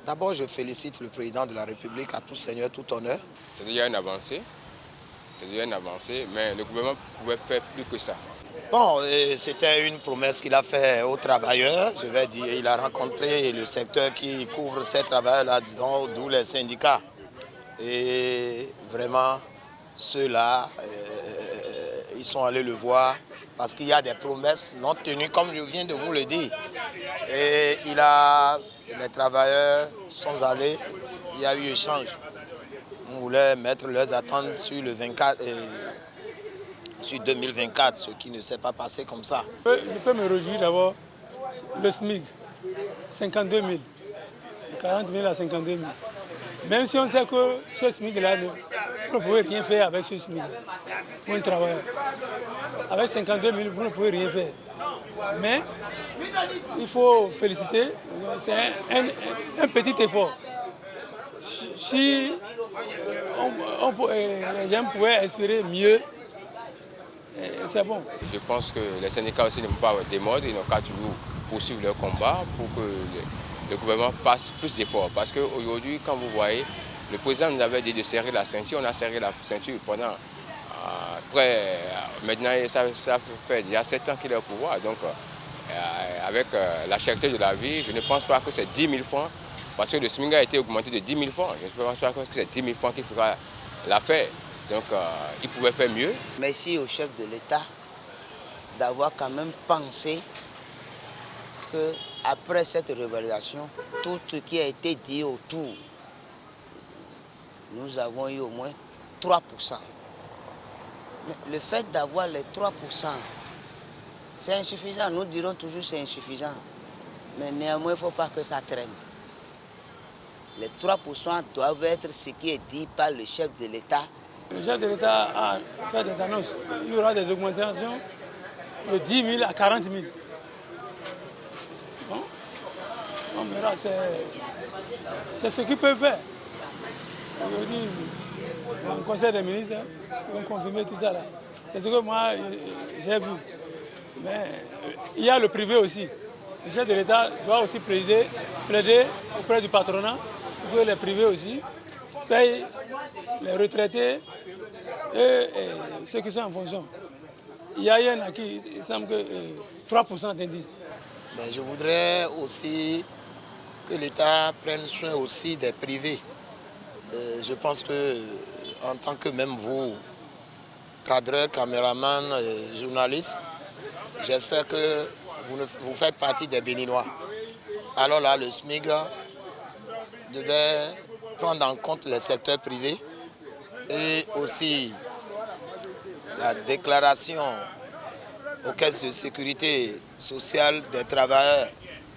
D'abord, je félicite le président de la République, à tout seigneur, tout honneur. C'est déjà une avancée. C'est déjà une avancée, mais le gouvernement pouvait faire plus que ça. Bon, c'était une promesse qu'il a faite aux travailleurs. Je vais dire, il a rencontré le secteur qui couvre ces travailleurs-là, d'où les syndicats. Et vraiment, ceux-là, ils sont allés le voir parce qu'il y a des promesses non tenues, comme je viens de vous le dire. Et les travailleurs sont allés, il y a eu échange. On voulait mettre leurs attentes sur le 24, sur 2024, ce qui ne s'est pas passé comme ça. Je peux me réjouir d'abord le SMIC, 52 000, 40 000 à 52 000. Même si on sait que ce SMIC-là, vous ne pouvez rien faire avec ce SMIC-là, pour un travailleur. Avec 52 000, vous ne pouvez rien faire. Mais il faut féliciter, c'est un petit effort. Si les gens pouvaient espérer mieux, c'est bon. Je pense que les syndicats aussi ne vont pas démordre, ils n'ont qu'à toujours poursuivre leur combat pour que le gouvernement fasse plus d'efforts. Parce qu'aujourd'hui, quand vous voyez, le président nous avait dit de serrer la ceinture, on a serré la ceinture pendant maintenant ça fait déjà 7 ans qu'il est au pouvoir. Donc avec la cherté de la vie, je ne pense pas que c'est 10 000 francs, parce que le SMIC a été augmenté de 10 000 francs. Je ne pense pas que c'est 10 000 francs qui fera l'affaire. Donc il pouvait faire mieux. Merci au chef de l'État d'avoir quand même pensé qu'après cette révélation, tout ce qui a été dit autour, nous avons eu au moins 3%. Mais le fait d'avoir les 3%, c'est insuffisant. Nous dirons toujours que c'est insuffisant. Mais néanmoins, il ne faut pas que ça traîne. Les 3% doivent être ce qui est dit par le chef de l'État. Le chef de l'État a fait des annonces. Il y aura des augmentations de 10 000 à 40 000. Bon, on verra, c'est ce qu'ils peuvent faire. Aujourd'hui, le conseil des ministres vont confirmer tout ça là. C'est ce que moi j'ai vu. Mais il y a le privé aussi. Le chef de l'État doit aussi plaider auprès du patronat pour que les privés aussi payent les retraités et ceux qui sont en fonction. Il y a un acquis, il semble que 3% d'indice. Je voudrais aussi que l'État prenne soin aussi des privés. Je pense que en tant que même vous, cadreur, caméraman, journaliste, j'espère que vous faites partie des Béninois. Alors là, le SMIC devait prendre en compte les secteurs privés et aussi la déclaration aux caisses de sécurité sociale des travailleurs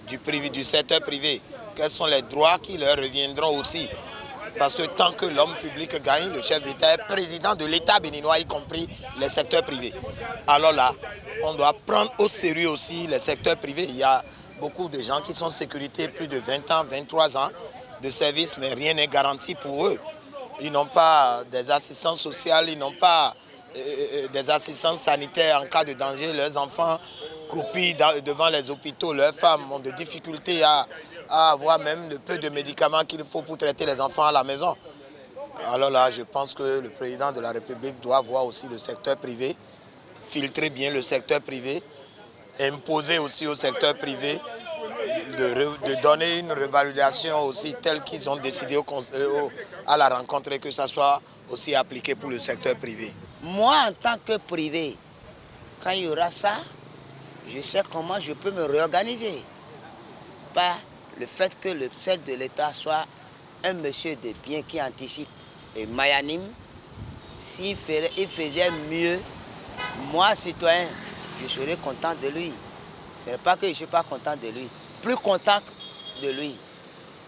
du secteur privé. Quels sont les droits qui leur reviendront aussi? Parce que tant que l'homme public gagne, le chef d'État est président de l'État béninois, y compris les secteurs privés. Alors là, on doit prendre au sérieux aussi les secteurs privés. Il y a beaucoup de gens qui sont en sécurité, plus de 20 ans, 23 ans de service, mais rien n'est garanti pour eux. Ils n'ont pas des assistances sociales, ils n'ont pas des assistances sanitaires en cas de danger. Leurs enfants croupis devant les hôpitaux, leurs femmes ont des difficultés à avoir même le peu de médicaments qu'il faut pour traiter les enfants à la maison. Alors là, je pense que le président de la République doit voir aussi le secteur privé, filtrer bien le secteur privé, imposer aussi au secteur privé de donner une révalorisation aussi telle qu'ils ont décidé à la rencontre et que ça soit aussi appliqué pour le secteur privé. Moi, en tant que privé, quand il y aura ça, je sais comment je peux me réorganiser. Pas le fait que le chef de l'État soit un monsieur de bien qui anticipe et magnanime. S'il faisait mieux, moi, citoyen, je serais content de lui. Ce n'est pas que je ne suis pas content de lui, plus content de lui.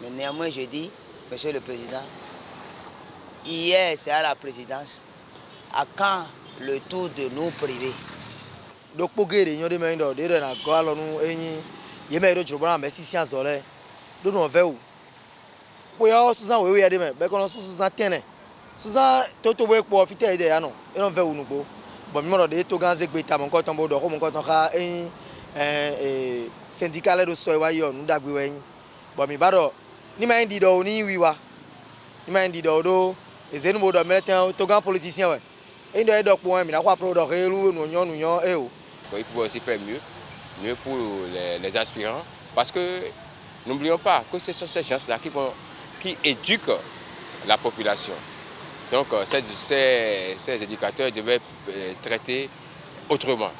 Mais néanmoins, je dis, monsieur le président, hier, c'est à la présidence, à quand le tour de nous privés? Donc, pour que les gens demandent de il y a des gens qui sont en train de nous faire. Pour y avoir Susan, oui, il y a des gens qui sont Susan tiennent. Susan, tout le monde peut profiter de ça. Ils ont fait nous. Bon, moi, je suis en train de syndicat de soya, nous d'abord. Bon, mais ni ma indi do ni wiwa ni ma indi do ezenu bo do metan to grand politicien ouais et do do po mi na kwa pro do relu no nyon e o. Il pouvait aussi faire mieux pour les aspirants, parce que n'oublions pas que ce sont ces gens-là qui éduquent la population. Donc ces éducateurs devaient traiter autrement.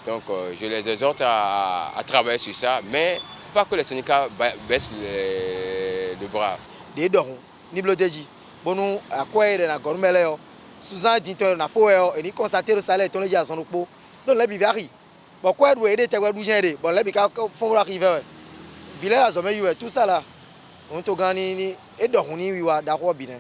Donc je les exhorte à travailler sur ça, mais il ne faut pas que les syndicats baissent le bras. Des dons, ni bloteji, bon à quoi est la gormelle, Suzanne dit na foe et ni constater le salaire ton les à son repos. Donc les bivari. Bon quoi doit aider tes bouger bon les bika font arriver. Village a tout ça là. On te gagne ni et donc ni wiwa d'accord bien.